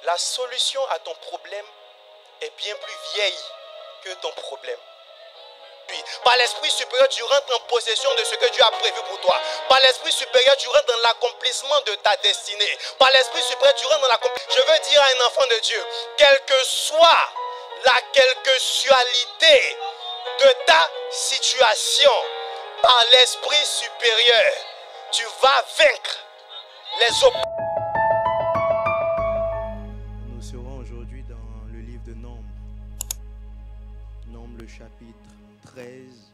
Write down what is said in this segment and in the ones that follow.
La solution à ton problème est bien plus vieille que ton problème. Par l'Esprit supérieur, tu rentres en possession de ce que Dieu a prévu pour toi. Par l'Esprit supérieur, tu rentres dans l'accomplissement de ta destinée. Par l'Esprit supérieur, tu rentres dans l'accomplissement. Je veux dire à un enfant de Dieu, quelle que soit la quelquesualité de ta situation, par l'Esprit supérieur, tu vas vaincre les opposants. Nous serons aujourd'hui dans le livre de Nombres. Nombres, le chapitre 13.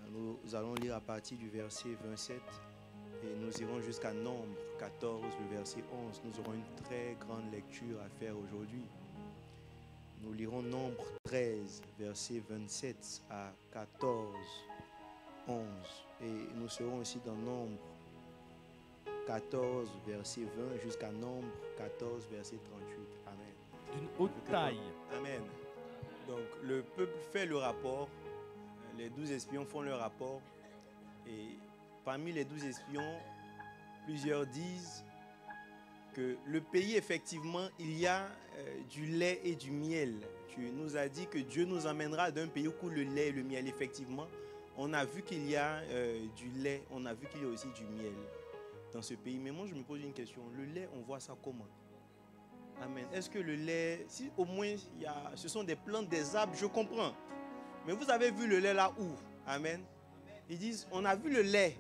Nous allons lire à partir du verset 27 et nous irons jusqu'à Nombre 14, le verset 11. Nous aurons une très grande lecture à faire aujourd'hui. Nous lirons Nombre 13, verset 27 à 14, 11. Et nous serons aussi dans Nombre 14, verset 20 jusqu'à Nombre 14, verset 38. Amen. D'une haute taille. Amen. Donc le peuple fait le rapport, les 12 espions font le rapport et parmi les 12 espions, plusieurs disent que le pays, effectivement, il y a du lait et du miel. Tu nous as dit que Dieu nous emmènera d'un pays où coule le lait et le miel. Effectivement, on a vu qu'il y a du lait, on a vu qu'il y a aussi du miel dans ce pays. Mais moi, je me pose une question. Le lait, on voit ça comment? Amen. Est-ce que le lait, si au moins ce sont des plantes, des arbres, je comprends. Mais vous avez vu le lait là où? Amen. Ils disent, on a vu le lait,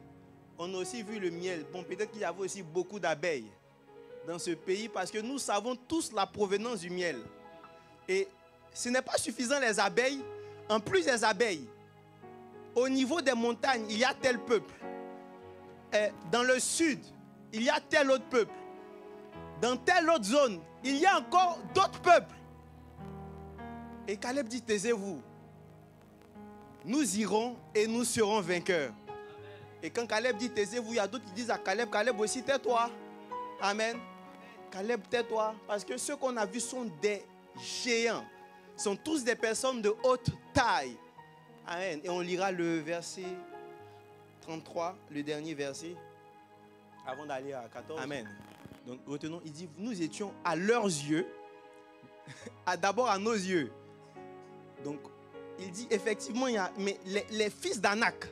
on a aussi vu le miel. Bon, peut-être qu'il y avait aussi beaucoup d'abeilles dans ce pays parce que nous savons tous la provenance du miel. Et ce n'est pas suffisant les abeilles. En plus des abeilles, au niveau des montagnes, il y a tel peuple. Et dans le sud, il y a tel autre peuple. Dans telle autre zone, il y a encore d'autres peuples. Et Caleb dit, taisez-vous. Nous irons et nous serons vainqueurs. Et quand Caleb dit, taisez-vous, il y a d'autres qui disent à Caleb, Caleb aussi, tais-toi. Amen. Caleb, tais-toi. Parce que ceux qu'on a vus sont des géants. Sont tous des personnes de haute taille. Amen. Et on lira le verset 33, le dernier verset, avant d'aller à 14. Amen. Donc retenons, il dit, nous étions à leurs yeux, d'abord à nos yeux. Donc il dit effectivement, mais les fils d'Anak,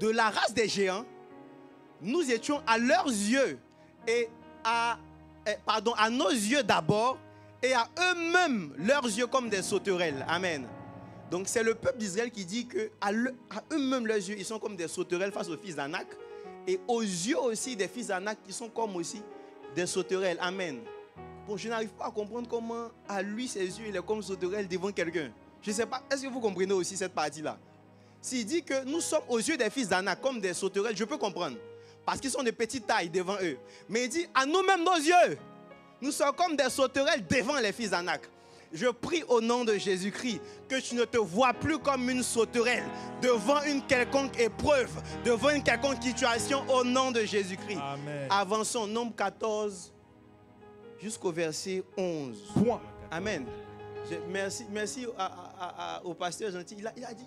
de la race des géants, nous étions à leurs yeux, à nos yeux d'abord, et à eux-mêmes, leurs yeux comme des sauterelles. Amen. Donc c'est le peuple d'Israël qui dit qu'à eux-mêmes leurs yeux, ils sont comme des sauterelles face aux fils d'Anak. Et aux yeux aussi des fils d'Anak qui sont comme aussi des sauterelles. Amen. Bon, je n'arrive pas à comprendre comment à lui ses yeux il est comme sauterelle devant quelqu'un. Je ne sais pas, est-ce que vous comprenez aussi cette partie-là? S'il dit que nous sommes aux yeux des fils d'Anak comme des sauterelles, je peux comprendre. Parce qu'ils sont de petite taille devant eux. Mais il dit à nous-mêmes nos yeux, nous sommes comme des sauterelles devant les fils d'Anak. Je prie au nom de Jésus-Christ que tu ne te vois plus comme une sauterelle devant une quelconque épreuve, devant une quelconque situation au nom de Jésus-Christ. Amen. Avançons, Nombre 14 jusqu'au verset 11. Point. Amen. Merci au pasteur gentil. Il a dit,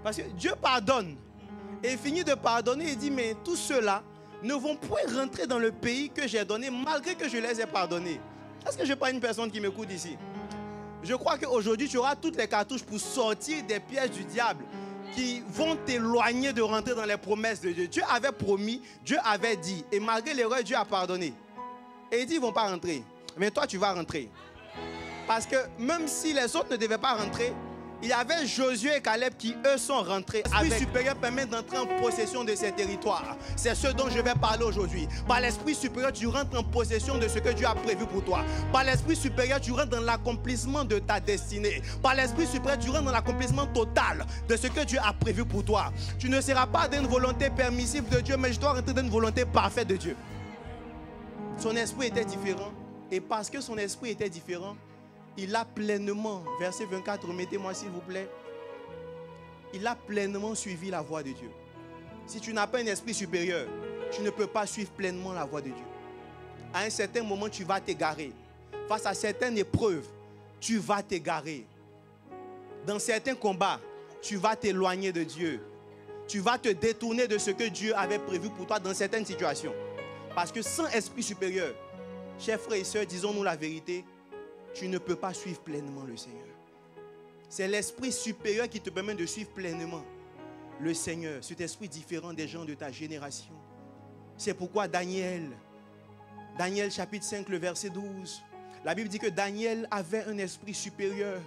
parce que Dieu pardonne. Et il finit de pardonner. Il dit, mais tous ceux-là ne vont point rentrer dans le pays que j'ai donné malgré que je les ai pardonnés. Est-ce que je n'ai pas une personne qui m'écoute ici? Je crois qu'aujourd'hui, tu auras toutes les cartouches pour sortir des pièges du diable qui vont t'éloigner de rentrer dans les promesses de Dieu. Dieu avait promis, Dieu avait dit. Et malgré l'erreur, Dieu a pardonné. Et il dit, ils ne vont pas rentrer. Mais toi, tu vas rentrer. Parce que même si les autres ne devaient pas rentrer, il y avait Josué et Caleb qui, eux, sont rentrés. L'Esprit supérieur permet d'entrer en possession de ces territoires. C'est ce dont je vais parler aujourd'hui. Par l'Esprit supérieur, tu rentres en possession de ce que Dieu a prévu pour toi. Par l'Esprit supérieur, tu rentres dans l'accomplissement de ta destinée. Par l'Esprit supérieur, tu rentres dans l'accomplissement total de ce que Dieu a prévu pour toi. Tu ne seras pas d'une volonté permissive de Dieu, mais je dois rentrer dans une volonté parfaite de Dieu. Son esprit était différent. Et parce que son esprit était différent, il a pleinement, verset 24, remettez-moi s'il vous plaît, il a pleinement suivi la voie de Dieu. Si tu n'as pas un esprit supérieur, tu ne peux pas suivre pleinement la voie de Dieu. À un certain moment, tu vas t'égarer. Face à certaines épreuves, tu vas t'égarer. Dans certains combats, tu vas t'éloigner de Dieu. Tu vas te détourner de ce que Dieu avait prévu pour toi dans certaines situations. Parce que sans esprit supérieur, Chers frères et sœurs, disons-nous la vérité, tu ne peux pas suivre pleinement le Seigneur. C'est l'esprit supérieur qui te permet de suivre pleinement le Seigneur, cet esprit différent des gens de ta génération. C'est pourquoi Daniel chapitre 5, le verset 12, la Bible dit que Daniel avait un esprit supérieur.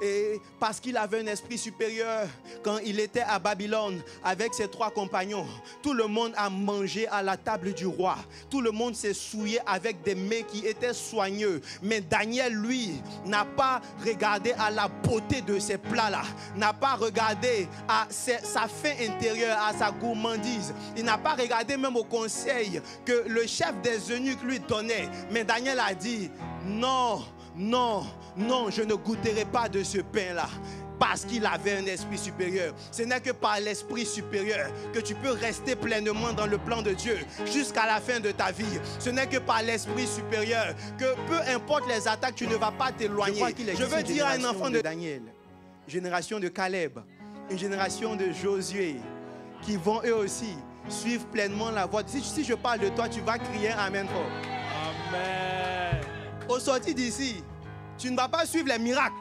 Et parce qu'il avait un esprit supérieur, quand il était à Babylone avec ses 3 compagnons, tout le monde a mangé à la table du roi. Tout le monde s'est souillé avec des mets qui étaient soigneux. Mais Daniel, lui, n'a pas regardé à la beauté de ces plats-là, n'a pas regardé à sa faim intérieure, à sa gourmandise. Il n'a pas regardé même au conseil que le chef des eunuques lui donnait. Mais Daniel a dit, non, non, non, je ne goûterai pas de ce pain-là. Parce qu'il avait un esprit supérieur. Ce n'est que par l'esprit supérieur que tu peux rester pleinement dans le plan de Dieu jusqu'à la fin de ta vie. Ce n'est que par l'esprit supérieur que peu importe les attaques, tu ne vas pas t'éloigner. Je veux dire à un enfant de Daniel, une génération de Caleb, une génération de Josué, qui vont eux aussi suivre pleinement la voie. Si je parle de toi, tu vas crier Amen fort. Amen. Au sorti d'ici, tu ne vas pas suivre les miracles,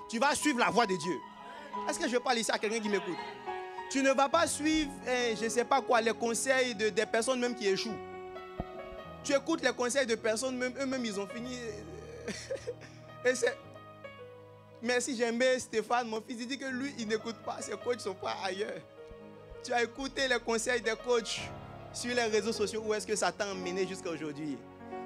tu vas suivre la voie de Dieu. Est-ce que je parle ici à quelqu'un qui m'écoute? Tu ne vas pas suivre, je ne sais pas quoi, les conseils des personnes même qui échouent. Tu écoutes les conseils de personnes, même eux-mêmes ils ont fini. Et c'est... Merci, j'aimais Stéphane, mon fils, il dit que lui, il n'écoute pas, ses coachs ne sont pas ailleurs. Tu as écouté les conseils des coachs sur les réseaux sociaux, où est-ce que ça t'a emmené jusqu'à aujourd'hui?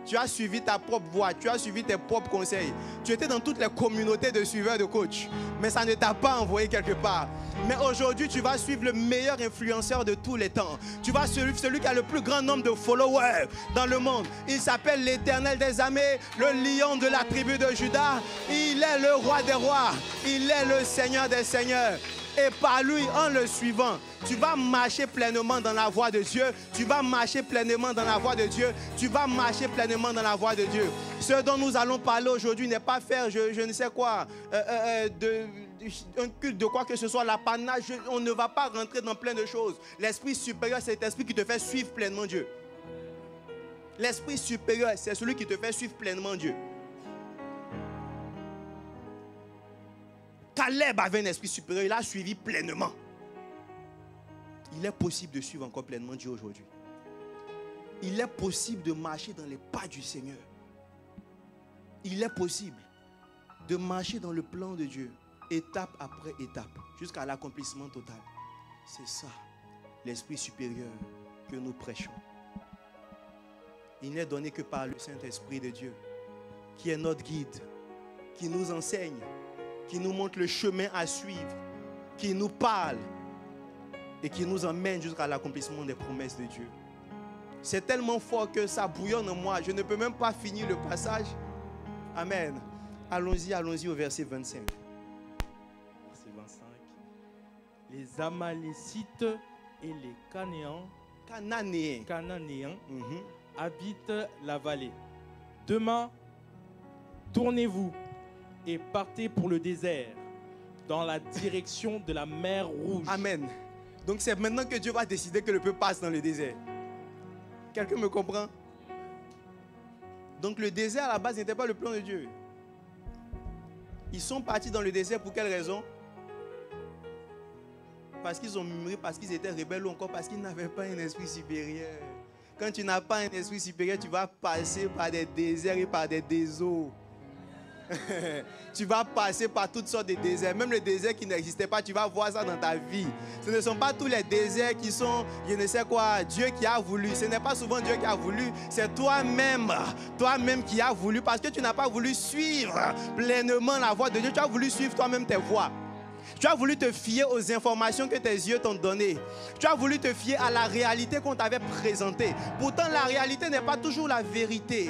Tu as suivi ta propre voie, tu as suivi tes propres conseils. Tu étais dans toutes les communautés de suiveurs de coach, mais ça ne t'a pas envoyé quelque part. Mais aujourd'hui, tu vas suivre le meilleur influenceur de tous les temps. Tu vas suivre celui qui a le plus grand nombre de followers dans le monde. Il s'appelle l'Éternel des armées, le lion de la tribu de Juda. Il est le roi des rois, il est le Seigneur des seigneurs. Et par lui, en le suivant, tu vas marcher pleinement dans la voie de Dieu. Tu vas marcher pleinement dans la voie de Dieu. Tu vas marcher pleinement dans la voie de Dieu. Ce dont nous allons parler aujourd'hui n'est pas faire, je ne sais quoi, un culte de quoi que ce soit, l'apanage. On ne va pas rentrer dans plein de choses. L'esprit supérieur, c'est l'esprit qui te fait suivre pleinement Dieu. L'esprit supérieur, c'est celui qui te fait suivre pleinement Dieu. Caleb avait un esprit supérieur, il a suivi pleinement. Il est possible de suivre encore pleinement Dieu aujourd'hui. Il est possible de marcher dans les pas du Seigneur. Il est possible de marcher dans le plan de Dieu, étape après étape, jusqu'à l'accomplissement total. C'est ça, l'esprit supérieur que nous prêchons. Il n'est donné que par le Saint-Esprit de Dieu, qui est notre guide, qui nous enseigne, qui nous montre le chemin à suivre, qui nous parle et qui nous emmène jusqu'à l'accomplissement des promesses de Dieu. C'est tellement fort que ça bouillonne en moi. Je ne peux même pas finir le passage. Amen. Allons-y au verset 25. Verset 25. Les Amalécites et les Cananéens habitent la vallée. Demain, tournez-vous et partez pour le désert, dans la direction de la mer Rouge. Amen. Donc c'est maintenant que Dieu va décider que le peuple passe dans le désert. Quelqu'un me comprend? Donc le désert à la base n'était pas le plan de Dieu. Ils sont partis dans le désert pour quelle raison? Parce qu'ils ont murmuré, parce qu'ils étaient rebelles ou encore parce qu'ils n'avaient pas un esprit supérieur. Quand tu n'as pas un esprit supérieur, tu vas passer par des déserts et par des déserts. Tu vas passer par toutes sortes de déserts. Même le désert qui n'existait pas, tu vas voir ça dans ta vie. Ce ne sont pas tous les déserts qui sont, je ne sais quoi, Dieu qui a voulu. Ce n'est pas souvent Dieu qui a voulu. C'est toi-même qui as voulu. Parce que tu n'as pas voulu suivre pleinement la voie de Dieu. Tu as voulu suivre toi-même tes voies. Tu as voulu te fier aux informations que tes yeux t'ont données. Tu as voulu te fier à la réalité qu'on t'avait présentée. Pourtant, la réalité n'est pas toujours la vérité.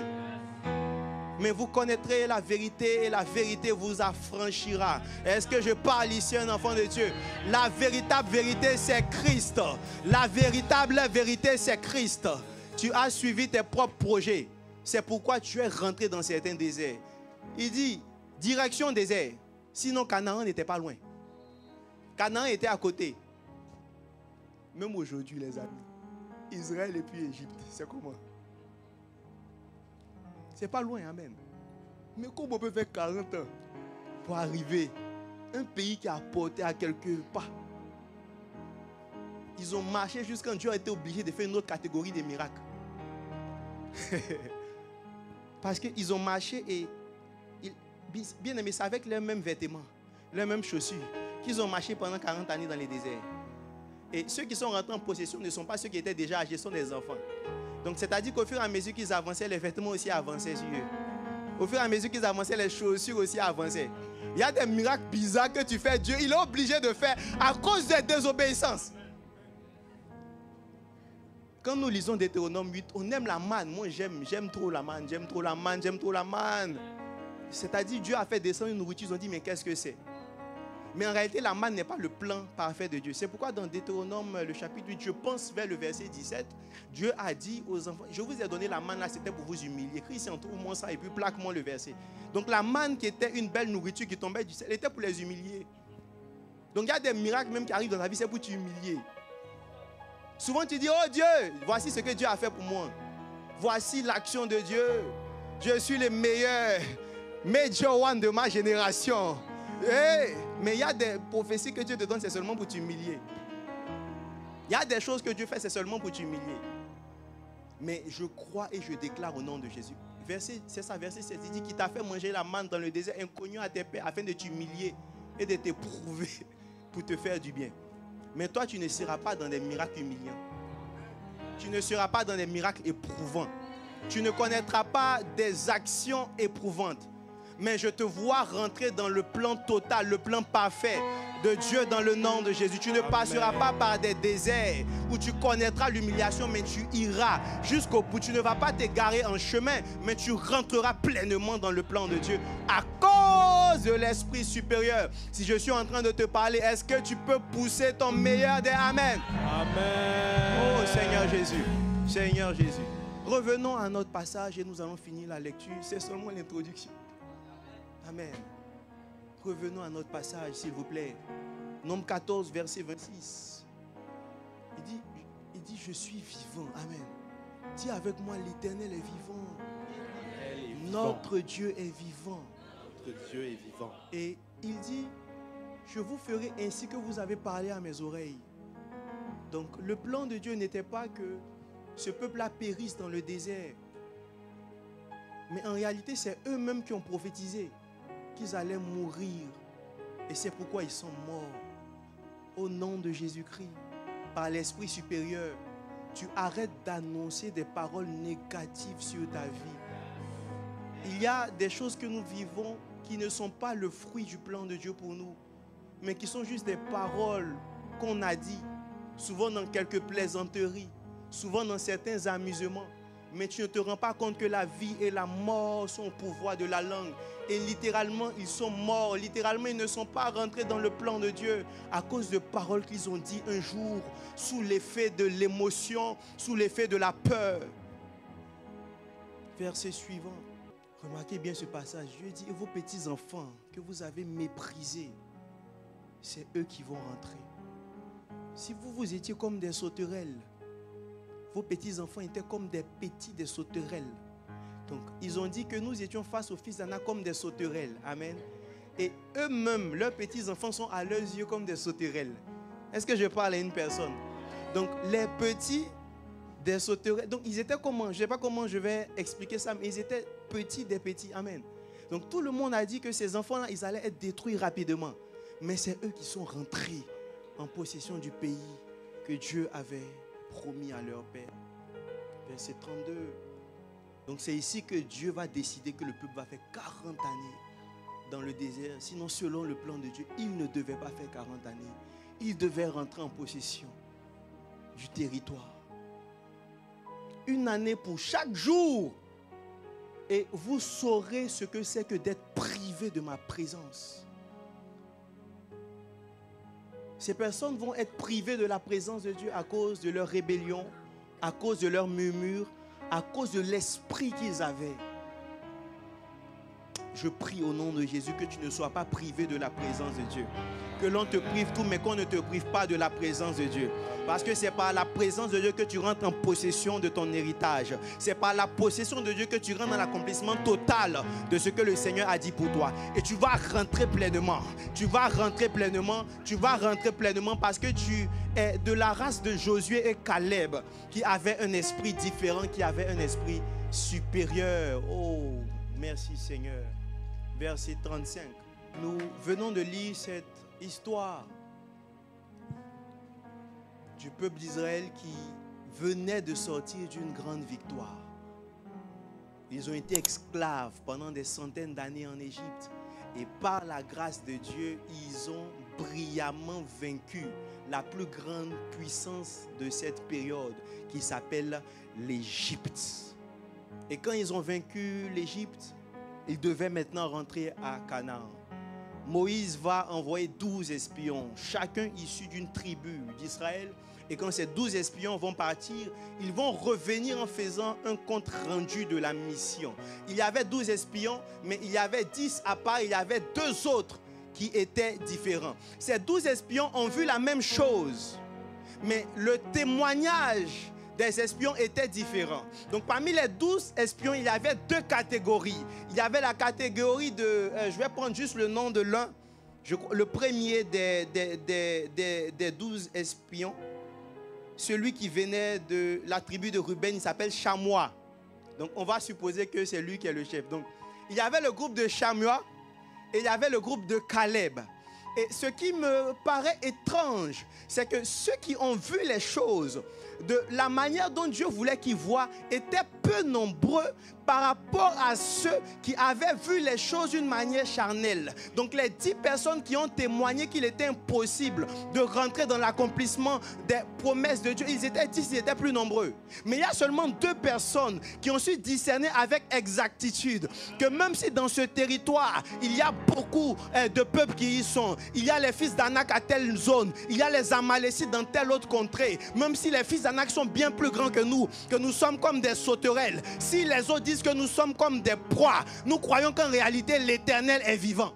Mais vous connaîtrez la vérité et la vérité vous affranchira. Est-ce que je parle ici à un enfant de Dieu? La véritable vérité, c'est Christ. La véritable vérité, c'est Christ. Tu as suivi tes propres projets. C'est pourquoi tu es rentré dans certains déserts. Il dit, direction désert. Sinon, Canaan n'était pas loin. Canaan était à côté. Même aujourd'hui, les amis, Israël et puis Égypte, c'est comment? C'est pas loin, amen. Mais comment on peut faire 40 ans pour arriver un pays qui a porté à quelques pas? Ils ont marché jusqu'à quand Dieu a été obligé de faire une autre catégorie de miracles. Parce qu'ils ont marché et, bien aimé, c'est avec leurs mêmes vêtements, leurs mêmes chaussures, qu'ils ont marché pendant 40 années dans les déserts. Et ceux qui sont rentrés en possession ne sont pas ceux qui étaient déjà âgés, ce sont des enfants. Donc c'est-à-dire qu'au fur et à mesure qu'ils avançaient, les vêtements aussi avançaient sur eux. Au fur et à mesure qu'ils avançaient, les chaussures aussi avançaient. Il y a des miracles bizarres que tu fais, Dieu, il est obligé de faire à cause de désobéissance. Quand nous lisons Deutéronome 8, on aime la manne. Moi, j'aime trop la manne, j'aime trop la manne, j'aime trop la manne. C'est-à-dire, Dieu a fait descendre une nourriture, ils ont dit, mais qu'est-ce que c'est? Mais en réalité, la manne n'est pas le plan parfait de Dieu. C'est pourquoi dans Deutéronome, le chapitre 8, je pense vers le verset 17, Dieu a dit aux enfants, je vous ai donné la manne là, c'était pour vous humilier. Christ, trouve-moi ça et puis plaque-moi le verset. Donc la manne qui était une belle nourriture qui tombait du ciel, elle était pour les humilier. Donc il y a des miracles même qui arrivent dans la vie, c'est pour t'humilier. Souvent tu dis, oh Dieu, voici ce que Dieu a fait pour moi. Voici l'action de Dieu. Je suis le meilleur Major One de ma génération. Hey, mais il y a des prophéties que Dieu te donne, c'est seulement pour t'humilier. Il y a des choses que Dieu fait, c'est seulement pour t'humilier. Mais je crois et je déclare au nom de Jésus. C'est ça, verset 7. Il dit qu'il t'a fait manger la manne dans le désert inconnu à tes pères afin de t'humilier et de t'éprouver pour te faire du bien. Mais toi, tu ne seras pas dans des miracles humiliants. Tu ne seras pas dans des miracles éprouvants. Tu ne connaîtras pas des actions éprouvantes. Mais je te vois rentrer dans le plan total, le plan parfait de Dieu dans le nom de Jésus. Tu ne passeras pas par des déserts où tu connaîtras l'humiliation, mais tu iras jusqu'au bout. Tu ne vas pas t'égarer en chemin, mais tu rentreras pleinement dans le plan de Dieu à cause de l'Esprit supérieur. Si je suis en train de te parler, est-ce que tu peux pousser ton meilleur des Amen? Amen. Oh Seigneur Jésus, Seigneur Jésus. Revenons à notre passage et nous allons finir la lecture. C'est seulement l'introduction. Amen. Revenons à notre passage, s'il vous plaît. Nombre 14, verset 26. Il dit, je suis vivant. Amen. Dis avec moi, l'Éternel est vivant. Notre Dieu est vivant. Notre Dieu est vivant. Et il dit, je vous ferai ainsi que vous avez parlé à mes oreilles. Donc, le plan de Dieu n'était pas que ce peuple-là périsse dans le désert. Mais en réalité, c'est eux-mêmes qui ont prophétisé qu'ils allaient mourir. Et c'est pourquoi ils sont morts. Au nom de Jésus-Christ, par l'Esprit supérieur, tu arrêtes d'annoncer des paroles négatives sur ta vie. Il y a des choses que nous vivons qui ne sont pas le fruit du plan de Dieu pour nous, mais qui sont juste des paroles qu'on a dit, souvent dans quelques plaisanteries, souvent dans certains amusements. Mais tu ne te rends pas compte que la vie et la mort sont au pouvoir de la langue. Et littéralement, ils sont morts. Littéralement, ils ne sont pas rentrés dans le plan de Dieu à cause de paroles qu'ils ont dit un jour, sous l'effet de l'émotion, sous l'effet de la peur. Verset suivant. Remarquez bien ce passage. Dieu dit, vos petits enfants que vous avez méprisés, c'est eux qui vont rentrer. Si vous étiez comme des sauterelles, vos petits-enfants étaient comme des petits des sauterelles. Donc, ils ont dit que nous étions face aux fils d'Anna comme des sauterelles. Amen. Et eux-mêmes, leurs petits-enfants sont à leurs yeux comme des sauterelles. Est-ce que je parle à une personne? Donc, les petits des sauterelles. Donc, ils étaient comment? Je ne sais pas comment je vais expliquer ça, mais ils étaient petits des petits. Amen. Donc, tout le monde a dit que ces enfants-là, ils allaient être détruits rapidement. Mais c'est eux qui sont rentrés en possession du pays que Dieu avait promis à leur père. Verset 32. Donc c'est ici que Dieu va décider que le peuple va faire 40 années dans le désert. Sinon, selon le plan de Dieu, il ne devait pas faire 40 années. Il devait rentrer en possession du territoire. Une année pour chaque jour. Et vous saurez ce que c'est que d'être privé de ma présence. Ces personnes vont être privées de la présence de Dieu à cause de leur rébellion, à cause de leur murmure, à cause de l'esprit qu'ils avaient. je prie au nom de Jésus que tu ne sois pas privé de la présence de Dieu. Que l'on te prive tout, mais qu'on ne te prive pas de la présence de Dieu. Parce que c'est par la présence de Dieu que tu rentres en possession de ton héritage. C'est par la possession de Dieu que tu rentres dans l'accomplissement total de ce que le Seigneur a dit pour toi. Et tu vas rentrer pleinement. Tu vas rentrer pleinement. Tu vas rentrer pleinement parce que tu es de la race de Josué et Caleb qui avaient un esprit différent, qui avaient un esprit supérieur. Oh, merci Seigneur. Verset 35. Nous venons de lire cette histoire du peuple d'Israël qui venait de sortir d'une grande victoire. Ils ont été esclaves pendant des centaines d'années en Égypte. Et par la grâce de Dieu, ils ont brillamment vaincu la plus grande puissance de cette période qui s'appelle l'Égypte. Et quand ils ont vaincu l'Égypte, ils devaient maintenant rentrer à Canaan. Moïse va envoyer 12 espions, chacun issu d'une tribu d'Israël. Et quand ces 12 espions vont partir, ils vont revenir en faisant un compte rendu de la mission. Il y avait 12 espions, mais il y avait 10 à part, il y avait 2 autres qui étaient différents. Ces 12 espions ont vu la même chose, mais le témoignage des espions était différent. Donc parmi les 12 espions, il y avait 2 catégories. Il y avait la catégorie de, je vais prendre juste le nom de l'un, le premier des 12 espions, celui qui venait de la tribu de Ruben, il s'appelle Chamois. Donc on va supposer que c'est lui qui est le chef. Donc il y avait le groupe de Chamois et il y avait le groupe de Caleb. Et ce qui me paraît étrange, c'est que ceux qui ont vu les choses de la manière dont Dieu voulait qu'ils voient étaient peu nombreux par rapport à ceux qui avaient vu les choses d'une manière charnelle. Donc les 10 personnes qui ont témoigné qu'il était impossible de rentrer dans l'accomplissement des promesses de Dieu, ils étaient 10, ils étaient plus nombreux. Mais il y a seulement 2 personnes qui ont su discerner avec exactitude que même si dans ce territoire, il y a beaucoup de peuples qui y sont, il y a les fils d'Anak à telle zone, il y a les Amalécites dans telle autre contrée, même si les fils d'Anak sont bien plus grands que nous sommes comme des sauterelles, si les autres disent que nous sommes comme des proies, nous croyons qu'en réalité l'Éternel est vivant.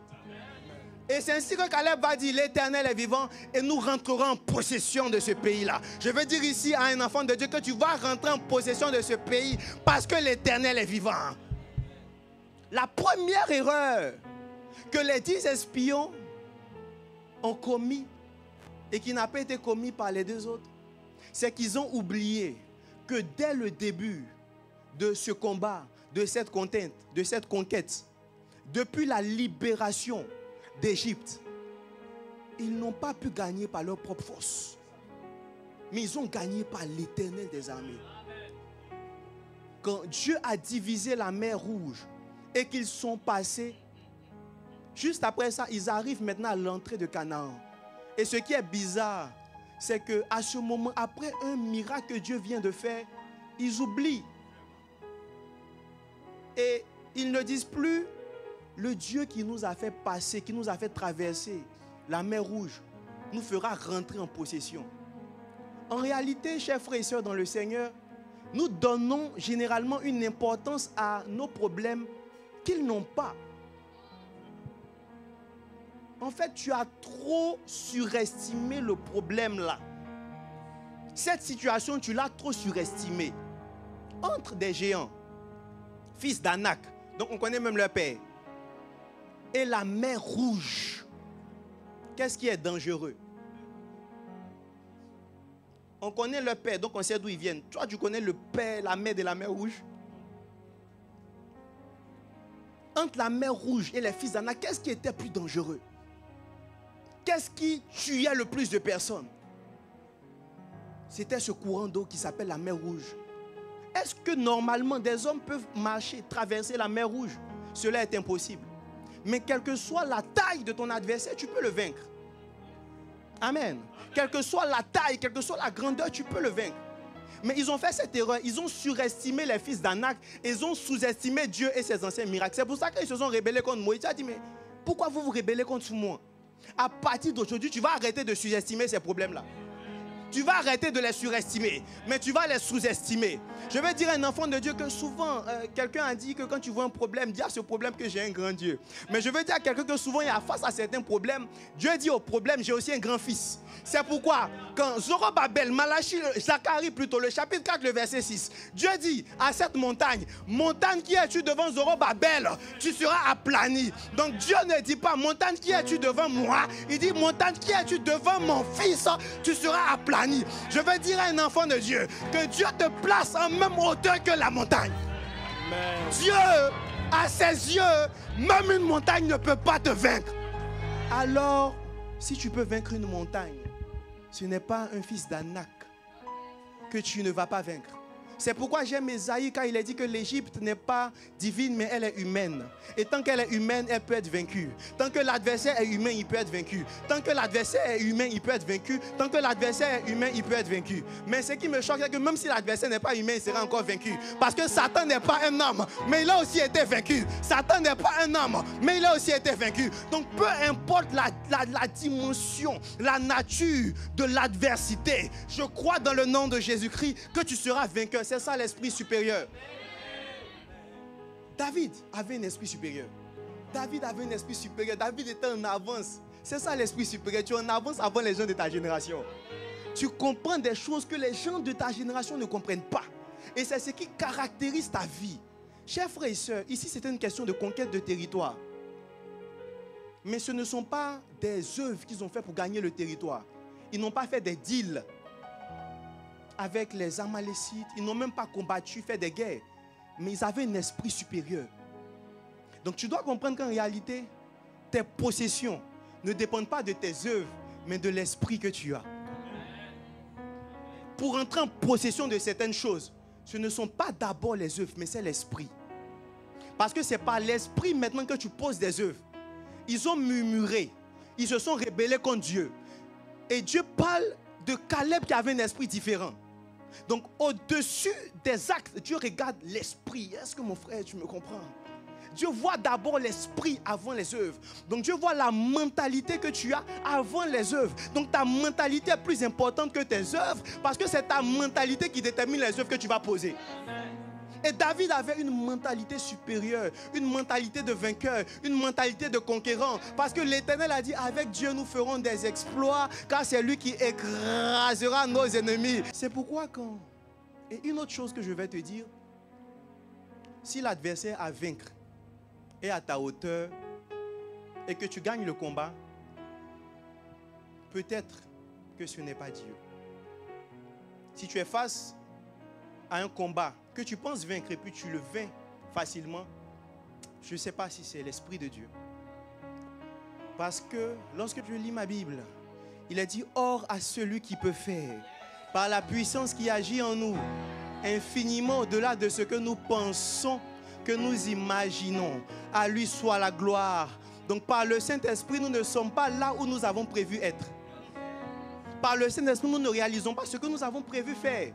Et c'est ainsi que Caleb va dire l'Éternel est vivant et nous rentrerons en possession de ce pays-là. Je veux dire ici à un enfant de Dieu que tu vas rentrer en possession de ce pays parce que l'Éternel est vivant. La première erreur que les 10 espions ont commis et qui n'a pas été commis par les 2 autres, c'est qu'ils ont oublié que dès le début de ce combat, de cette conquête, depuis la libération d'Égypte, ils n'ont pas pu gagner par leur propre force, mais ils ont gagné par l'Éternel des armées. Quand Dieu a divisé la mer Rouge et qu'ils sont passés, juste après ça, ils arrivent maintenant à l'entrée de Canaan. Et ce qui est bizarre, c'est qu'à ce moment, après un miracle que Dieu vient de faire, ils oublient. Et ils ne disent plus, le Dieu qui nous a fait passer, qui nous a fait traverser la mer Rouge, nous fera rentrer en possession. En réalité, chers frères et sœurs dans le Seigneur, nous donnons généralement une importance à nos problèmes qu'ils n'ont pas. En fait, tu as trop surestimé le problème là. Cette situation, tu l'as trop surestimée. Entre des géants, fils d'Anak, donc on connaît même leur père, et la mer Rouge, qu'est-ce qui est dangereux? On connaît leur père, donc on sait d'où ils viennent. Toi, tu connais le père, la mère de la mer Rouge? Entre la mer Rouge et les fils d'Anak, qu'est-ce qui était plus dangereux? Qu'est-ce qui tuait le plus de personnes? C'était ce courant d'eau qui s'appelle la mer Rouge. Est-ce que normalement des hommes peuvent marcher, traverser la mer Rouge? Cela est impossible. Mais quelle que soit la taille de ton adversaire, tu peux le vaincre. Amen. Quelle que soit la taille, quelle que soit la grandeur, tu peux le vaincre. Mais ils ont fait cette erreur. Ils ont surestimé les fils d'Anak. Ils ont sous-estimé Dieu et ses anciens miracles. C'est pour ça qu'ils se sont rebellés contre Moïse. Il a dit, mais pourquoi vous vous rebellez contre moi? À partir d'aujourd'hui, tu vas arrêter de sous-estimer ces problèmes-là. tu vas arrêter de les surestimer, mais tu vas les sous-estimer. Je vais dire à un enfant de Dieu que souvent, quelqu'un a dit que quand tu vois un problème, dis à ce problème que j'ai un grand Dieu. Mais je veux dire à quelqu'un que souvent, il y a face à certains problèmes, Dieu dit au problème, j'ai aussi un grand fils. C'est pourquoi, quand Zorobabel, Malachi, Zacharie plutôt, le chapitre 4, le verset 6, Dieu dit à cette montagne, montagne qui es-tu devant Zorobabel, tu seras aplani. Donc Dieu ne dit pas, montagne qui es-tu devant moi, il dit, montagne qui es-tu devant mon fils, tu seras aplani. Je veux dire à un enfant de Dieu que Dieu te place en même hauteur que la montagne. Amen. Dieu, à ses yeux, même une montagne ne peut pas te vaincre. Alors, si tu peux vaincre une montagne, ce n'est pas un fils d'Anak que tu ne vas pas vaincre. C'est pourquoi j'aime Ésaïe quand il a dit que l'Égypte n'est pas divine, mais elle est humaine. Et tant qu'elle est humaine, elle peut être vaincue. Tant que l'adversaire est humain, il peut être vaincu. Tant que l'adversaire est humain, il peut être vaincu. Tant que l'adversaire est humain, il peut être vaincu. Mais ce qui me choque, c'est que même si l'adversaire n'est pas humain, il sera encore vaincu. Parce que Satan n'est pas un homme, mais il a aussi été vaincu. Satan n'est pas un homme, mais il a aussi été vaincu. Donc peu importe la dimension, la nature de l'adversité, je crois dans le nom de Jésus-Christ que tu seras vainqueur. C'est ça l'esprit supérieur. David avait un esprit supérieur. David avait un esprit supérieur. David était en avance. C'est ça l'esprit supérieur. Tu es en avance avant les gens de ta génération. Tu comprends des choses que les gens de ta génération ne comprennent pas. Et c'est ce qui caractérise ta vie. Chers frères et sœurs, ici c'est une question de conquête de territoire. Mais ce ne sont pas des œuvres qu'ils ont fait pour gagner le territoire. Ils n'ont pas fait des deals avec les Amalécites. Ils n'ont même pas combattu, fait des guerres. Mais ils avaient un esprit supérieur. Donc tu dois comprendre qu'en réalité, tes possessions ne dépendent pas de tes œuvres, mais de l'esprit que tu as. Pour entrer en possession de certaines choses, ce ne sont pas d'abord les œuvres, mais c'est l'esprit. Parce que c'est par l'esprit maintenant que tu poses des œuvres. Ils ont murmuré. Ils se sont rebellés contre Dieu. Et Dieu parle de Caleb qui avait un esprit différent. Donc au-dessus des actes, Dieu regarde l'esprit. Est-ce que mon frère, tu me comprends? Dieu voit d'abord l'esprit avant les œuvres. Donc Dieu voit la mentalité que tu as avant les œuvres. Donc ta mentalité est plus importante que tes œuvres parce que c'est ta mentalité qui détermine les œuvres que tu vas poser. Et David avait une mentalité supérieure, une mentalité de vainqueur, une mentalité de conquérant. Parce que l'Éternel a dit, avec Dieu nous ferons des exploits, car c'est lui qui écrasera nos ennemis. C'est pourquoi quand... Et une autre chose que je vais te dire, si l'adversaire à vaincre est à ta hauteur et que tu gagnes le combat, peut-être que ce n'est pas Dieu. Si tu es face à un combat que tu penses vaincre et puis tu le vains facilement, je ne sais pas si c'est l'Esprit de Dieu. Parce que lorsque je lis ma Bible, il a dit « Or à celui qui peut faire, par la puissance qui agit en nous, infiniment au-delà de ce que nous pensons, que nous imaginons, à lui soit la gloire. » Donc par le Saint-Esprit, nous ne sommes pas là où nous avons prévu être. Par le Saint-Esprit, nous ne réalisons pas ce que nous avons prévu faire.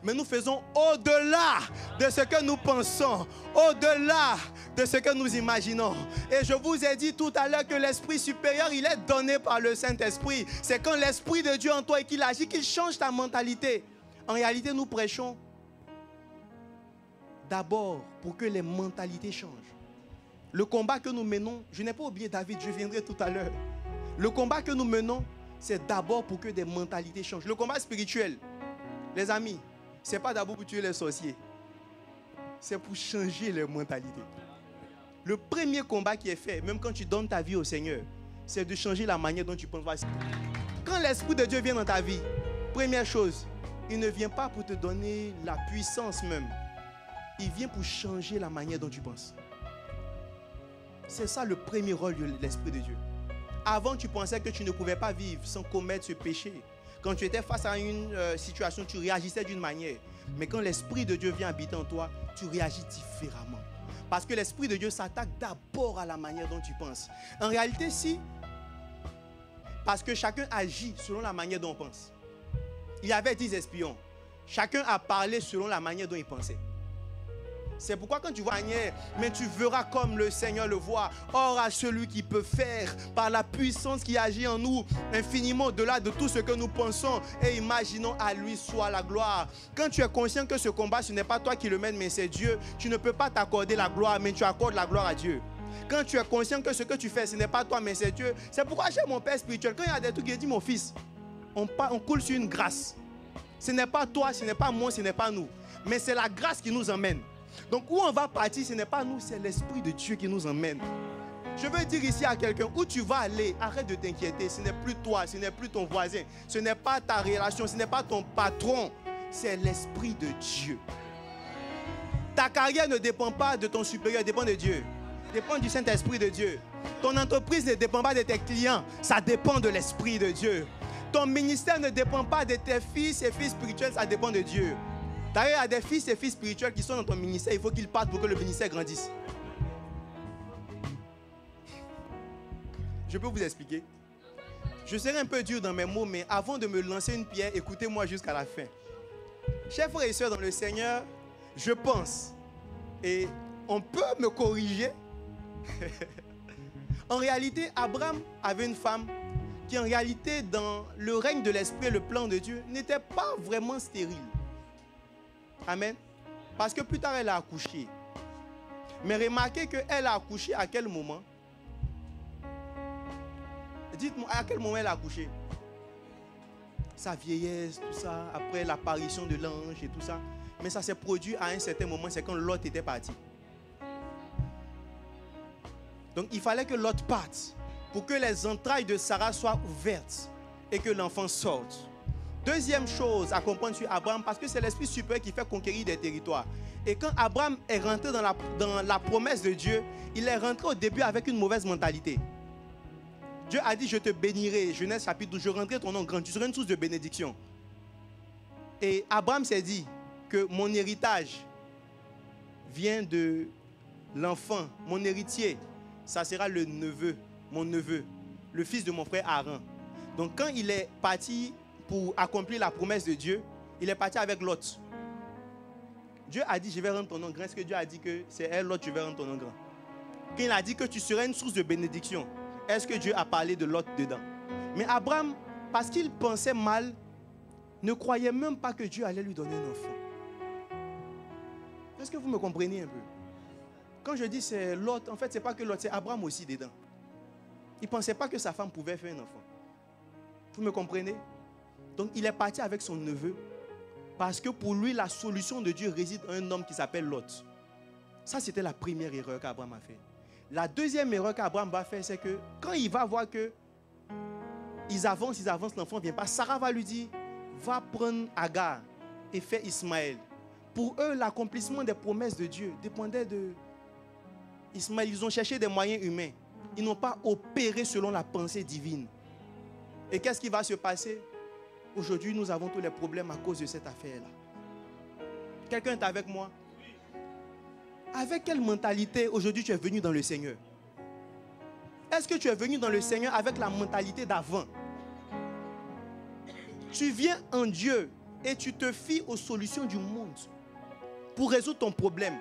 Mais nous faisons au-delà de ce que nous pensons, au-delà de ce que nous imaginons. Et je vous ai dit tout à l'heure que l'Esprit supérieur, il est donné par le Saint-Esprit. C'est quand l'Esprit de Dieu en toi et qu'il agit, qu'il change ta mentalité. En réalité, nous prêchons d'abord pour que les mentalités changent. Le combat que nous menons, je n'ai pas oublié David, je viendrai tout à l'heure. Le combat que nous menons, c'est d'abord pour que des mentalités changent. Le combat spirituel, les amis, ce n'est pas d'abord pour tuer les sorciers. C'est pour changer les mentalités. Le premier combat qui est fait, même quand tu donnes ta vie au Seigneur, c'est de changer la manière dont tu penses. Quand l'Esprit de Dieu vient dans ta vie, première chose, il ne vient pas pour te donner la puissance même. Il vient pour changer la manière dont tu penses. C'est ça le premier rôle de l'Esprit de Dieu. Avant, tu pensais que tu ne pouvais pas vivre sans commettre ce péché. Quand tu étais face à une situation, tu réagissais d'une manière. Mais quand l'Esprit de Dieu vient habiter en toi, tu réagis différemment. Parce que l'Esprit de Dieu s'attaque d'abord à la manière dont tu penses. En réalité, si. Parce que chacun agit selon la manière dont on pense. Il y avait 10 espions. Chacun a parlé selon la manière dont il pensait. C'est pourquoi quand tu vois Agnès, mais tu verras comme le Seigneur le voit. Or à celui qui peut faire, par la puissance qui agit en nous, infiniment au-delà de tout ce que nous pensons et imaginons, à lui soit la gloire. Quand tu es conscient que ce combat, ce n'est pas toi qui le mènes, mais c'est Dieu, tu ne peux pas t'accorder la gloire, mais tu accordes la gloire à Dieu. Quand tu es conscient que ce que tu fais, ce n'est pas toi, mais c'est Dieu. C'est pourquoi j'ai mon père spirituel. Quand il y a des trucs, il dit, mon fils, on coule sur une grâce. Ce n'est pas toi, ce n'est pas moi, ce n'est pas nous. Mais c'est la grâce qui nous emmène. Donc où on va partir, ce n'est pas nous, c'est l'Esprit de Dieu qui nous emmène. Je veux dire ici à quelqu'un, où tu vas aller, arrête de t'inquiéter. Ce n'est plus toi, ce n'est plus ton voisin. Ce n'est pas ta relation, ce n'est pas ton patron. C'est l'Esprit de Dieu. Ta carrière ne dépend pas de ton supérieur, elle dépend de Dieu. Dépend du Saint-Esprit de Dieu. Ton entreprise ne dépend pas de tes clients, ça dépend de l'Esprit de Dieu. Ton ministère ne dépend pas de tes fils et filles spirituels, ça dépend de Dieu. D'ailleurs, il y a des fils et filles spirituels qui sont dans ton ministère, il faut qu'ils partent pour que le ministère grandisse. Je peux vous expliquer. Je serai un peu dur dans mes mots, mais avant de me lancer une pierre, écoutez-moi jusqu'à la fin. Chers frères et sœurs dans le Seigneur, je pense, et on peut me corriger, en réalité, Abraham avait une femme qui en réalité, dans le règne de l'Esprit et le plan de Dieu, n'était pas vraiment stérile. Amen. Parce que plus tard, elle a accouché. Mais remarquez qu'elle a accouché à quel moment? Dites-moi, à quel moment elle a accouché? Sa vieillesse, tout ça, après l'apparition de l'ange et tout ça. Mais ça s'est produit à un certain moment, c'est quand Lot était parti. Donc il fallait que Lot parte pour que les entrailles de Sarah soient ouvertes et que l'enfant sorte. Deuxième chose à comprendre sur Abraham, parce que c'est l'Esprit supérieur qui fait conquérir des territoires. Et quand Abraham est rentré dans la promesse de Dieu, il est rentré au début avec une mauvaise mentalité. Dieu a dit, je te bénirai. Genèse chapitre 12, je rendrai ton nom grand. Tu seras une source de bénédiction. Et Abraham s'est dit que mon héritage vient de l'enfant, mon héritier. Ça sera le neveu, mon neveu, le fils de mon frère Aaron. Donc quand il est parti pour accomplir la promesse de Dieu, il est parti avec Lot. Dieu a dit, je vais rendre ton nom grand. Est-ce que Dieu a dit que c'est elle, Lot, je vais rendre ton nom grand? Quand il a dit que tu serais une source de bénédiction, est-ce que Dieu a parlé de Lot dedans? Mais Abraham, parce qu'il pensait mal, ne croyait même pas que Dieu allait lui donner un enfant. Est-ce que vous me comprenez un peu? Quand je dis c'est Lot, en fait, ce n'est pas que Lot, c'est Abraham aussi dedans. Il ne pensait pas que sa femme pouvait faire un enfant. Vous me comprenez? Donc, il est parti avec son neveu parce que pour lui, la solution de Dieu réside en un homme qui s'appelle Lot. Ça, c'était la première erreur qu'Abraham a fait. La deuxième erreur qu'Abraham va faire, c'est que quand il va voir que ils avancent, l'enfant ne vient pas, Sarah va lui dire, va prendre Agar et fais Ismaël. Pour eux, l'accomplissement des promesses de Dieu dépendait de Ismaël. Ils ont cherché des moyens humains. Ils n'ont pas opéré selon la pensée divine. Et qu'est-ce qui va se passer? Aujourd'hui, nous avons tous les problèmes à cause de cette affaire-là. Quelqu'un est avec moi? Avec quelle mentalité aujourd'hui tu es venu dans le Seigneur? Est-ce que tu es venu dans le Seigneur avec la mentalité d'avant? Tu viens en Dieu et tu te fies aux solutions du monde pour résoudre ton problème.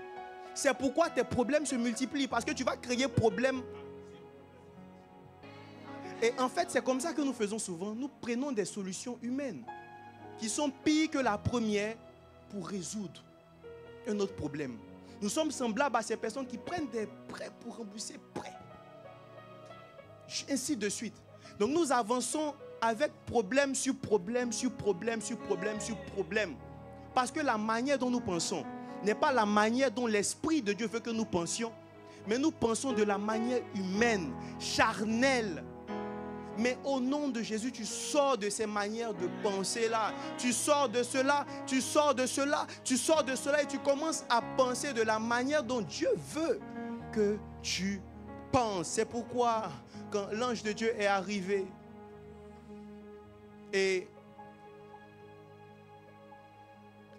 C'est pourquoi tes problèmes se multiplient, parce que tu vas créer problème. Et en fait, c'est comme ça que nous faisons souvent. Nous prenons des solutions humaines qui sont pires que la première pour résoudre un autre problème. Nous sommes semblables à ces personnes qui prennent des prêts pour rembourser prêts. Ainsi de suite. Donc nous avançons avec problème sur problème, sur problème, sur problème, sur problème. Parce que la manière dont nous pensons n'est pas la manière dont l'Esprit de Dieu veut que nous pensions, mais nous pensons de la manière humaine, charnelle. Mais au nom de Jésus, tu sors de ces manières de penser-là. Tu sors de cela, tu sors de cela, tu sors de cela et tu commences à penser de la manière dont Dieu veut que tu penses. C'est pourquoi, quand l'ange de Dieu est arrivé et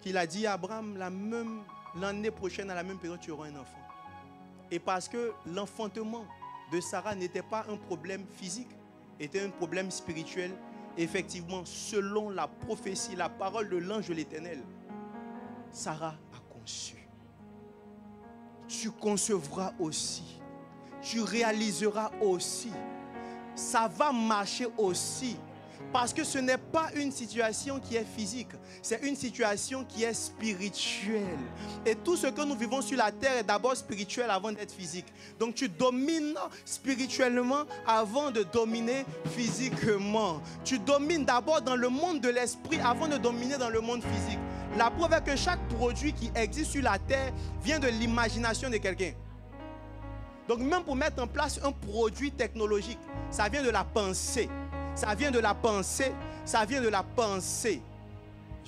qu'il a dit à Abraham, l'année prochaine, à la même période, tu auras un enfant. Et parce que l'enfantement de Sarah n'était pas un problème physique, était un problème spirituel, effectivement, selon la prophétie, la parole de l'ange de l'Éternel, Sarah a conçu. tu concevras aussi. Tu réaliseras aussi. Ça va marcher aussi. Parce que ce n'est pas une situation qui est physique, c'est une situation qui est spirituelle. Et tout ce que nous vivons sur la terre est d'abord spirituel avant d'être physique. Donc tu domines spirituellement avant de dominer physiquement. Tu domines d'abord dans le monde de l'esprit avant de dominer dans le monde physique. La preuve est que chaque produit qui existe sur la terre vient de l'imagination de quelqu'un. Donc même pour mettre en place un produit technologique, ça vient de la pensée. Ça vient de la pensée, ça vient de la pensée.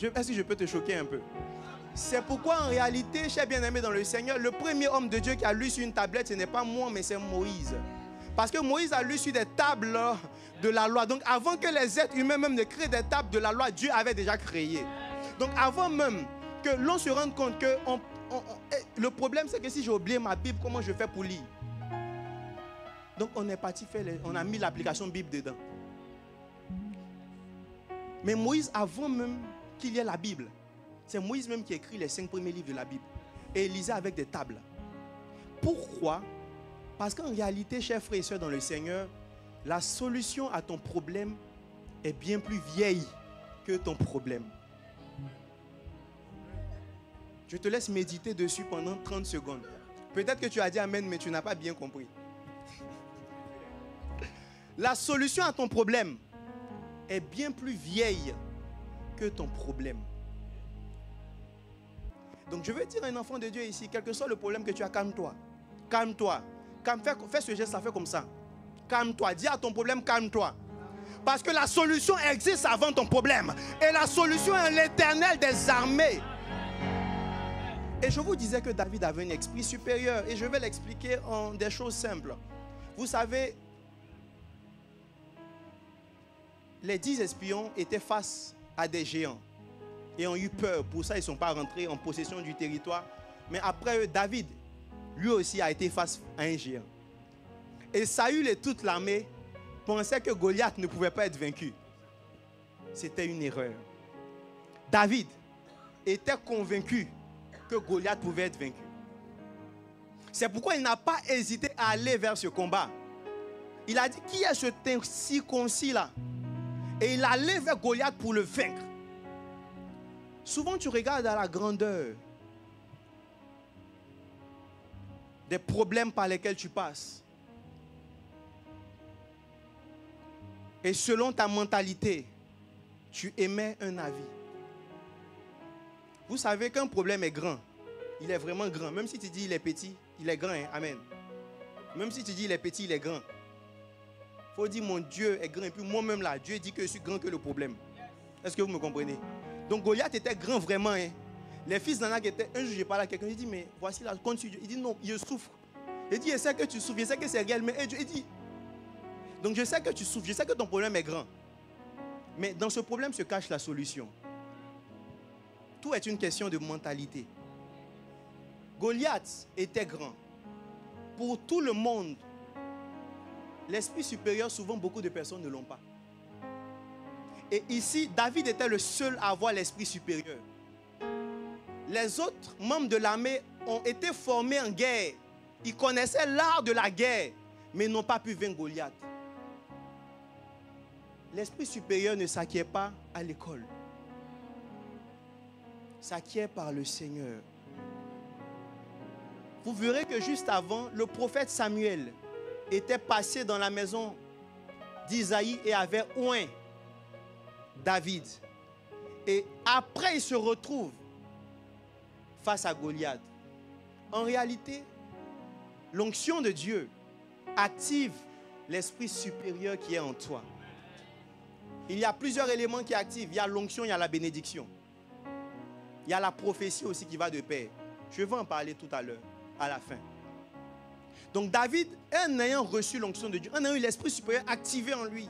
Est-ce que je peux te choquer un peu? C'est pourquoi en réalité, chers bien-aimés dans le Seigneur, le premier homme de Dieu qui a lu sur une tablette, ce n'est pas moi, mais c'est Moïse. Parce que Moïse a lu sur des tables de la loi. Donc avant que les êtres humains même ne créent des tables de la loi, Dieu avait déjà créé. Donc avant même que l'on se rende compte que le problème c'est que si j'ai oublié ma Bible, comment je fais pour lire? Donc on est parti faire, on a mis l'application Bible dedans. Mais Moïse, avant même qu'il y ait la Bible, c'est Moïse même qui écrit les 5 premiers livres de la Bible. Et il lisait avec des tables. Pourquoi? Parce qu'en réalité, chers frères et sœurs dans le Seigneur, la solution à ton problème est bien plus vieille que ton problème. Je te laisse méditer dessus pendant 30 secondes. Peut-être que tu as dit Amen, mais tu n'as pas bien compris. La solution à ton problème est bien plus vieille que ton problème. Donc je veux dire à un enfant de Dieu ici, quel que soit le problème que tu as, calme-toi. Calme-toi. Fais ce geste, ça fait comme ça. Calme-toi. Dis à ton problème, calme-toi. Parce que la solution existe avant ton problème. Et la solution est l'Éternel des armées. Et je vous disais que David avait un esprit supérieur. Et je vais l'expliquer en des choses simples. Vous savez, les 10 espions étaient face à des géants et ont eu peur. Pour ça, ils ne sont pas rentrés en possession du territoire. Mais après eux, David, lui aussi, a été face à un géant. Et Saül et toute l'armée pensaient que Goliath ne pouvait pas être vaincu. C'était une erreur. David était convaincu que Goliath pouvait être vaincu. C'est pourquoi il n'a pas hésité à aller vers ce combat. Il a dit, qui est ce circoncis-là? Et il allait vers Goliath pour le vaincre. Souvent, tu regardes à la grandeur des problèmes par lesquels tu passes. Et selon ta mentalité, tu émets un avis. Vous savez qu'un problème est grand. Il est vraiment grand. Même si tu dis il est petit, il est grand. Hein? Amen. Même si tu dis il est petit, il est grand. Il faut dire mon Dieu est grand. Et puis moi-même là, Dieu dit que je suis grand que le problème. Est-ce que vous me comprenez? Donc Goliath était grand vraiment. Hein. Les fils d'Anak étaient... Un jour, j'ai parlé à quelqu'un, il dit, mais voici la compte sur Dieu. Il dit, non, je souffre. Il dit, je sais que tu souffres, je sais que c'est réel, mais Dieu, il dit... Donc je sais que tu souffres, je sais que ton problème est grand. Mais dans ce problème se cache la solution. Tout est une question de mentalité. Goliath était grand. Pour tout le monde, l'esprit supérieur, souvent beaucoup de personnes ne l'ont pas. Et ici, David était le seul à avoir l'esprit supérieur. Les autres membres de l'armée ont été formés en guerre. Ils connaissaient l'art de la guerre, mais n'ont pas pu vaincre Goliath. L'esprit supérieur ne s'acquiert pas à l'école. S'acquiert par le Seigneur. Vous verrez que juste avant, le prophète Samuel était passé dans la maison d'Isaïe et avait oint David. Et après, il se retrouve face à Goliath. En réalité, l'onction de Dieu active l'esprit supérieur qui est en toi. Il y a plusieurs éléments qui activent. Il y a l'onction, il y a la bénédiction. Il y a la prophétie aussi qui va de pair. Je vais en parler tout à l'heure, à la fin. Donc David, en ayant reçu l'onction de Dieu, en ayant eu l'esprit supérieur activé en lui,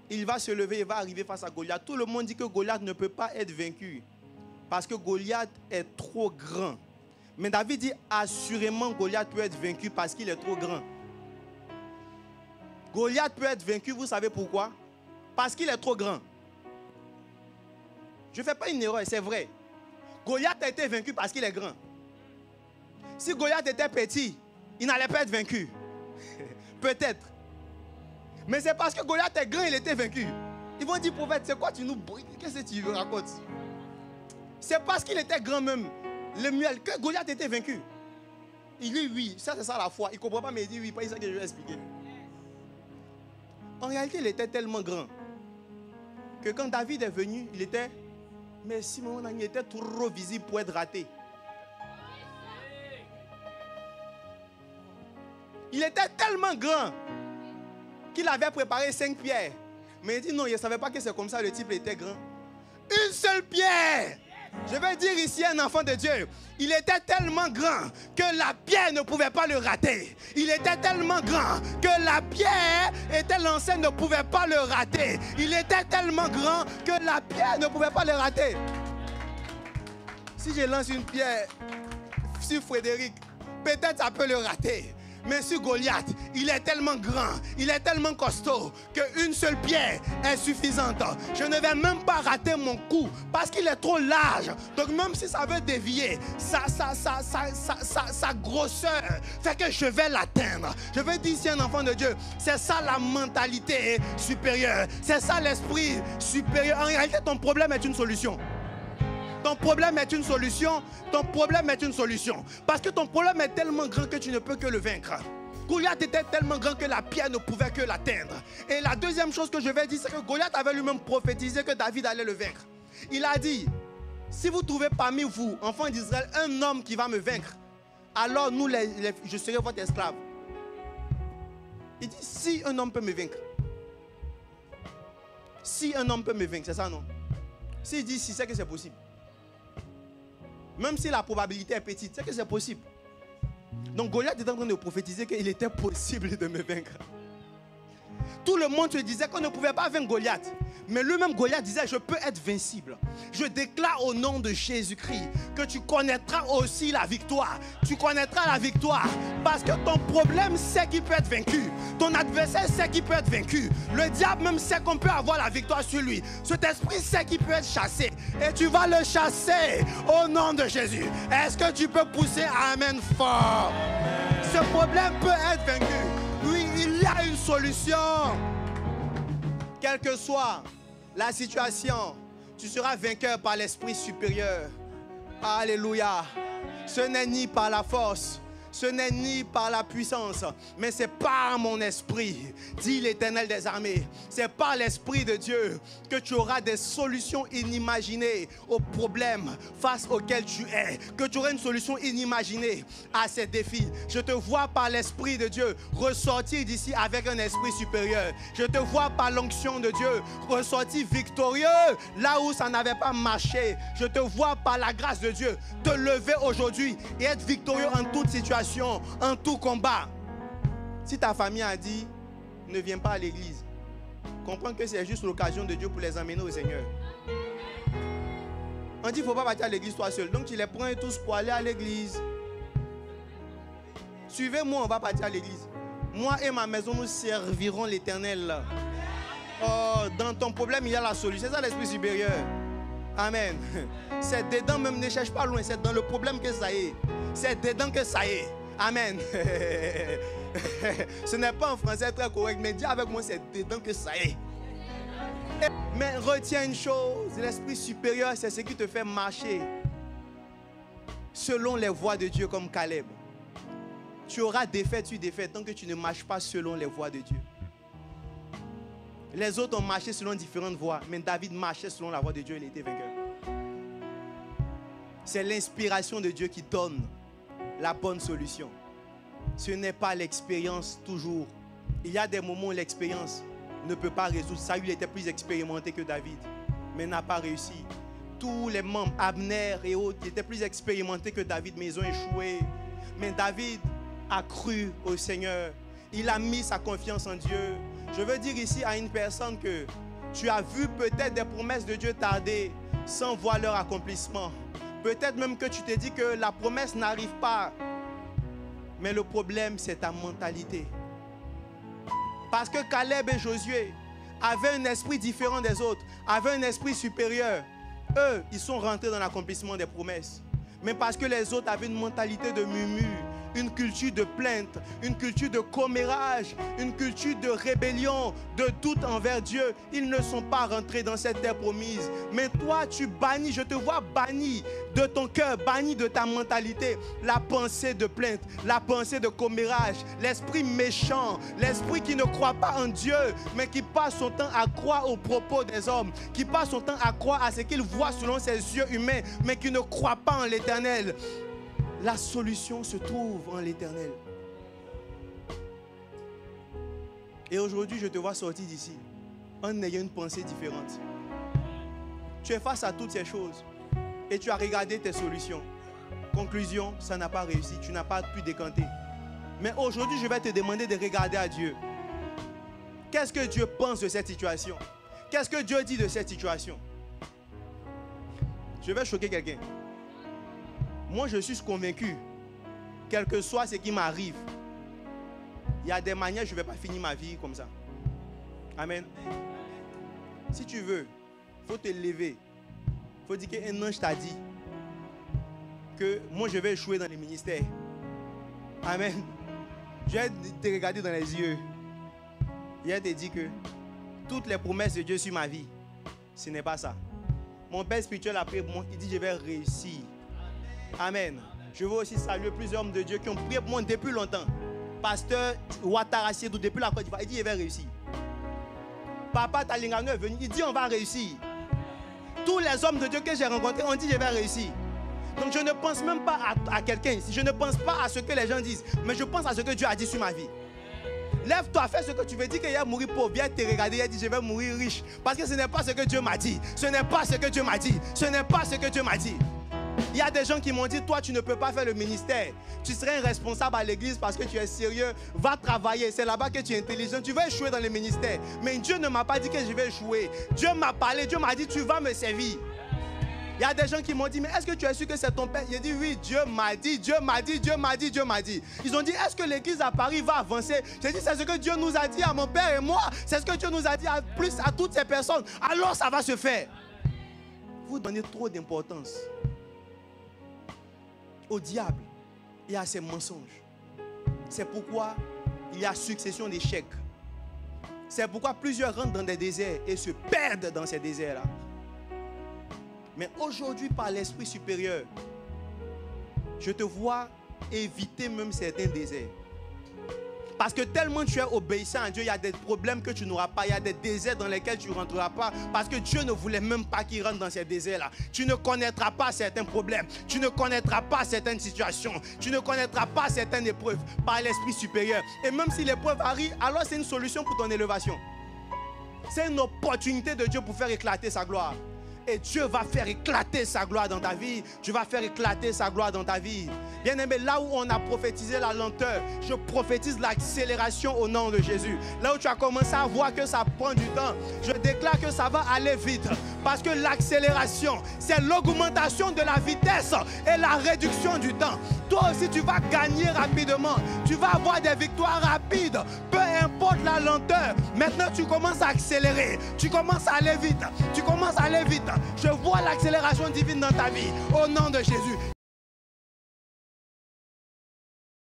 il va se lever, il va arriver face à Goliath. Tout le monde dit que Goliath ne peut pas être vaincu parce que Goliath est trop grand. Mais David dit assurément Goliath peut être vaincu parce qu'il est trop grand. Goliath peut être vaincu, vous savez pourquoi? Parce qu'il est trop grand. Je ne fais pas une erreur, c'est vrai. Goliath a été vaincu parce qu'il est grand. Si Goliath était petit, il n'allait pas être vaincu. Peut-être. Mais c'est parce que Goliath est grand, il était vaincu. Ils vont dire, prophète, c'est quoi tu nous briques? Qu'est-ce que tu racontes? C'est parce qu'il était grand même, le miel, que Goliath était vaincu. Il dit oui, ça c'est ça la foi. Il ne comprend pas, mais il dit oui, pas ça que je vais expliquer. En réalité, il était tellement grand que quand David est venu, il était, mais Simon, il était trop visible pour être raté. Il était tellement grand qu'il avait préparé 5 pierres. Mais il dit non, il ne savait pas que c'est comme ça, le type était grand. Une seule pierre. Je vais dire ici un enfant de Dieu. Il était tellement grand que la pierre ne pouvait pas le rater. Il était tellement grand que la pierre était lancée, ne pouvait pas le rater. Il était tellement grand que la pierre ne pouvait pas le rater. Si je lance une pierre sur Frédéric, peut-être ça peut le rater. Mais sur Goliath, il est tellement grand, il est tellement costaud qu'une seule pierre est suffisante. Je ne vais même pas rater mon coup parce qu'il est trop large. Donc même si ça veut dévier, sa grosseur fait que je vais l'atteindre. Je veux dire ici un enfant de Dieu, c'est ça la mentalité supérieure. C'est ça l'esprit supérieur. En réalité, ton problème est une solution. Ton problème est une solution. Ton problème est une solution. Parce que ton problème est tellement grand que tu ne peux que le vaincre. Goliath était tellement grand que la pierre ne pouvait que l'atteindre. Et la deuxième chose que je vais dire, c'est que Goliath avait lui-même prophétisé que David allait le vaincre. Il a dit, si vous trouvez parmi vous, enfants d'Israël, un homme qui va me vaincre, alors je serai votre esclave. Il dit, si un homme peut me vaincre. Si un homme peut me vaincre, c'est ça non? S'il dit si, c'est que c'est possible. Même si la probabilité est petite, c'est que c'est possible. Donc Goliath est en train de prophétiser qu'il était possible de me vaincre. Tout le monde se disait qu'on ne pouvait pas vaincre Goliath. Mais lui-même Goliath disait, je peux être vincible. Je déclare au nom de Jésus-Christ que tu connaîtras aussi la victoire. Tu connaîtras la victoire parce que ton problème sait qu'il peut être vaincu. Ton adversaire sait qu'il peut être vaincu. Le diable même sait qu'on peut avoir la victoire sur lui. Cet esprit sait qu'il peut être chassé. Et tu vas le chasser au nom de Jésus. Est-ce que tu peux pousser Amen fort? Ce problème peut être vaincu. Oui, il y a une solution. Quelle que soit la situation, tu seras vainqueur par l'esprit supérieur. Alléluia. Ce n'est ni par la force, ce n'est ni par la puissance, mais c'est par mon esprit, dit l'Éternel des armées. C'est par l'Esprit de Dieu que tu auras des solutions inimaginées aux problèmes face auxquels tu es, que tu auras une solution inimaginée à ces défis. Je te vois par l'Esprit de Dieu ressortir d'ici avec un esprit supérieur. Je te vois par l'onction de Dieu ressortir victorieux là où ça n'avait pas marché. Je te vois par la grâce de Dieu te lever aujourd'hui et être victorieux en toute situation, en tout combat. Si ta famille a dit ne viens pas à l'église, comprends que c'est juste l'occasion de Dieu pour les amener au Seigneur. On dit il ne faut pas partir à l'église toi seul, donc tu les prends tous pour aller à l'église. Suivez-moi, on va partir à l'église. Moi et ma maison, nous servirons l'Éternel. Oh, dans ton problème, il y a la solution. C'est ça l'esprit supérieur. Amen. C'est dedans même, ne cherche pas loin. C'est dans le problème que ça est. C'est dedans que ça est. Amen. Ce n'est pas en français très correct, mais dis avec moi, c'est dedans que ça est. Mais retiens une chose, l'esprit supérieur, c'est ce qui te fait marcher selon les voies de Dieu comme Caleb. Tu auras défaite sur défaite tant que tu ne marches pas selon les voies de Dieu. Les autres ont marché selon différentes voies, mais David marchait selon la voie de Dieu, il était vainqueur. C'est l'inspiration de Dieu qui donne la bonne solution. Ce n'est pas l'expérience toujours. Il y a des moments où l'expérience ne peut pas résoudre. Saül était plus expérimenté que David, mais n'a pas réussi. Tous les membres, Abner et autres, étaient plus expérimentés que David, mais ils ont échoué. Mais David a cru au Seigneur. Il a mis sa confiance en Dieu. Je veux dire ici à une personne que tu as vu peut-être des promesses de Dieu tarder sans voir leur accomplissement. Peut-être même que tu te dis que la promesse n'arrive pas. Mais le problème, c'est ta mentalité. Parce que Caleb et Josué avaient un esprit différent des autres, avaient un esprit supérieur. Eux, ils sont rentrés dans l'accomplissement des promesses. mais parce que les autres avaient une mentalité de murmure, une culture de plainte, une culture de commérage, une culture de rébellion, de doute envers Dieu. Ils ne sont pas rentrés dans cette terre promise. Mais toi, tu bannis, je te vois banni de ton cœur, banni de ta mentalité, la pensée de plainte, la pensée de commérage, l'esprit méchant, l'esprit qui ne croit pas en Dieu, mais qui passe son temps à croire aux propos des hommes, qui passe son temps à croire à ce qu'il voit selon ses yeux humains, mais qui ne croit pas en l'Éternel. La solution se trouve en l'Éternel. Et aujourd'hui, je te vois sortir d'ici en ayant une pensée différente. Tu es face à toutes ces choses et tu as regardé tes solutions. Conclusion, ça n'a pas réussi. Tu n'as pas pu décanter. Mais aujourd'hui, je vais te demander de regarder à Dieu. Qu'est-ce que Dieu pense de cette situation? Qu'est-ce que Dieu dit de cette situation? Je vais choquer quelqu'un. Moi, je suis convaincu, quel que soit ce qui m'arrive, il y a des manières, je ne vais pas finir ma vie comme ça. Amen. Si tu veux, il faut te lever. Il faut dire qu'un ange t'a dit que moi, je vais échouer dans les ministères. Amen. Je vais te regarder dans les yeux. Il va te dire que toutes les promesses de Dieu sur ma vie, ce n'est pas ça. Mon père spirituel a prié pour moi, il dit je vais réussir. Amen. Je veux aussi saluer plusieurs hommes de Dieu qui ont prié pour moi depuis longtemps. Pasteur Ouattara Siedou, depuis la Côte d'Ivoire, il dit il va réussir. Papa Talingano est venu, il dit on va réussir. Tous les hommes de Dieu que j'ai rencontrés ont dit je vais réussir. Donc je ne pense même pas à quelqu'un ici. Je ne pense pas à ce que les gens disent, mais je pense à ce que Dieu a dit sur ma vie. Lève-toi, fais ce que tu veux. Dis qu'il va mourir pauvre. Viens te regarder et dis je vais mourir riche. Parce que ce n'est pas ce que Dieu m'a dit. Ce n'est pas ce que Dieu m'a dit. Ce n'est pas ce que Dieu m'a dit. Il y a des gens qui m'ont dit, toi tu ne peux pas faire le ministère. Tu serais responsable à l'église parce que tu es sérieux. Va travailler, c'est là-bas que tu es intelligent. Tu vas échouer dans le ministère. Mais Dieu ne m'a pas dit que je vais échouer. Dieu m'a parlé, Dieu m'a dit, tu vas me servir. Il y a des gens qui m'ont dit, mais est-ce que tu es sûr que c'est ton père? J'ai dit, oui, Dieu m'a dit, Dieu m'a dit, Dieu m'a dit, Dieu m'a dit. Ils ont dit, est-ce que l'église à Paris va avancer? J'ai dit, c'est ce que Dieu nous a dit à mon père et moi. C'est ce que Dieu nous a dit à toutes ces personnes. Alors ça va se faire. Vous donnez trop d'importance au diable et à ses mensonges. C'est pourquoi il y a succession d'échecs. C'est pourquoi plusieurs rentrent dans des déserts et se perdent dans ces déserts-là. Mais aujourd'hui, par l'Esprit supérieur, je te vois éviter même certains déserts. Parce que tellement tu es obéissant à Dieu, il y a des problèmes que tu n'auras pas. Il y a des déserts dans lesquels tu ne rentreras pas. Parce que Dieu ne voulait même pas qu'il rentre dans ces déserts-là. Tu ne connaîtras pas certains problèmes. Tu ne connaîtras pas certaines situations. Tu ne connaîtras pas certaines épreuves par l'Esprit supérieur. Et même si l'épreuve arrive, alors c'est une solution pour ton élévation. C'est une opportunité de Dieu pour faire éclater sa gloire. Et Dieu va faire éclater sa gloire dans ta vie. Dieu va faire éclater sa gloire dans ta vie. Bien aimé, là où on a prophétisé la lenteur, je prophétise l'accélération au nom de Jésus. Là où tu as commencé à voir que ça prend du temps, je déclare que ça va aller vite. Parce que l'accélération, c'est l'augmentation de la vitesse et la réduction du temps. Toi aussi, tu vas gagner rapidement. Tu vas avoir des victoires rapides. Peu importe la lenteur. Maintenant, tu commences à accélérer. Tu commences à aller vite. Tu commences à aller vite. Je vois l'accélération divine dans ta vie. Au nom de Jésus.